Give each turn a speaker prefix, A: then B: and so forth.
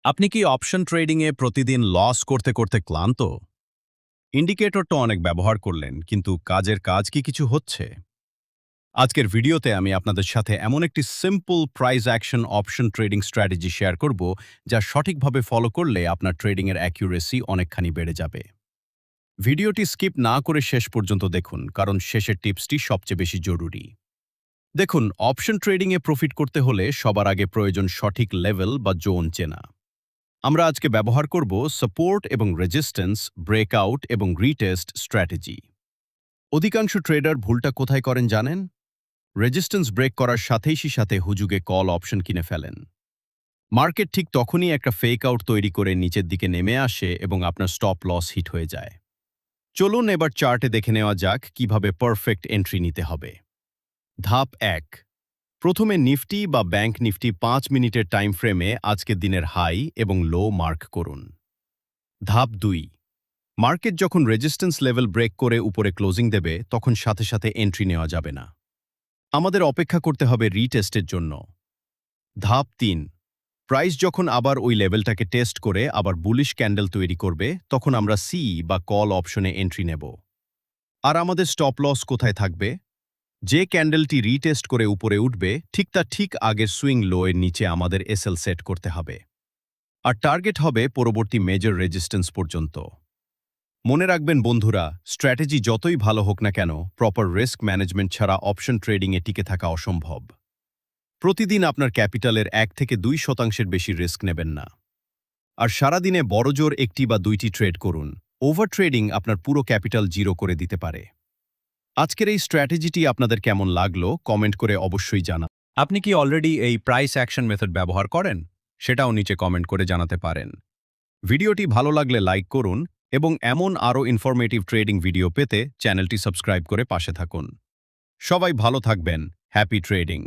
A: আপনি কি অপশন ট্রেডিংয়ে প্রতিদিন লস করতে করতে ক্লান্ত? ইন্ডিকেটরটা অনেক ব্যবহার করলেন, কিন্তু কাজের কাজ কি কিছু হচ্ছে? আজকের ভিডিওতে আমি আপনাদের সাথে এমন একটি simple price action option trading strategy share করব, যা সঠিকভাবে ফলো করলে আপনার ট্রেডিংয়ের অ্যাকিউরেসি অনেকখানি বেড়ে যাবে। ভিডিওটি স্কিপ না করে শেষ পর্যন্ত দেখুন, কারণ শেষের টিপসটি সবচেয়ে বেশি জরুরি। দেখুন, অপশন ট্রেডিংয়ে প্রফিট করতে হলে সবার আগে প্রয়োজন সঠিক লেভেল বা জোন চেনা। আমরা আজকে ব্যবহার করব সাপোর্ট এবং রেজিস্ট্যান্স, ব্রেকআউট এবং রিটেস্ট স্ট্র্যাটেজি। অধিকাংশ ট্রেডার ভুলটা কোথায় করেন জানেন? রেজিস্ট্যান্স ব্রেক করার সাথে হুজুগে কল অপশন কিনে ফেলেন। মার্কেট ঠিক তখনই একটা ফেক আউট তৈরি করে নিচের দিকে নেমে আসে এবং আপনার স্টপ লস হিট হয়ে যায়। চলুন এবার চার্টে দেখে নেওয়া যাক কিভাবে পারফেক্ট এন্ট্রি নিতে হবে। ধাপ ১। প্রথমে নিফটি বা ব্যাংক নিফটি ৫ মিনিটের টাইম ফ্রেমে আজকের দিনের হাই এবং লো মার্ক করুন। ধাপ ২। মার্কেট যখন রেজিস্ট্যান্স লেভেল ব্রেক করে উপরে ক্লোজিং দেবে, তখন সাথে এন্ট্রি নেওয়া যাবে না। আমাদের অপেক্ষা করতে হবে রিটেস্টের জন্য। ধাপ ৩। প্রাইস যখন আবার ওই লেভেলটাকে টেস্ট করে আবার বুলিশ ক্যান্ডেল তৈরি করবে, তখন আমরা সি বা কল অপশনে এন্ট্রি নেব। আর আমাদের স্টপ লস কোথায় থাকবে? যে ক্যান্ডেলটি রিটেস্ট করে উপরে উঠবে, ঠিক আগের সুইং লো এর নিচে আমাদের এসএল সেট করতে হবে। আর টার্গেট হবে পরবর্তী মেজর রেজিস্ট্যান্স পর্যন্ত। মনে রাখবেন বন্ধুরা, স্ট্র্যাটেজি যতই ভালো হোক না কেন, প্রপার রিস্ক ম্যানেজমেন্ট ছাড়া অপশন ট্রেডিংয়ে টিকে থাকা অসম্ভব। প্রতিদিন আপনার ক্যাপিটালের ১ থেকে ২% বেশি রিস্ক নেবেন না। আর সারাদিনে বড়জোর একটি বা দুইটি ট্রেড করুন। ওভার ট্রেডিং আপনার পুরো ক্যাপিটাল জিরো করে দিতে পারে। আজকের এই স্ট্র্যাটেজিটি আপনাদের কেমন লাগলো কমেন্ট করে অবশ্যই জানান। আপনি কি অলরেডি এই প্রাইস অ্যাকশন মেথড ব্যবহার করেন? সেটাও নিচে কমেন্ট করে জানাতে পারেন। ভিডিওটি ভালো লাগলে লাইক করুন এবং এমন আরও ইনফরমেটিভ ট্রেডিং ভিডিও পেতে চ্যানেলটি সাবস্ক্রাইব করে পাশে থাকুন। সবাই ভালো থাকবেন। Happy trading.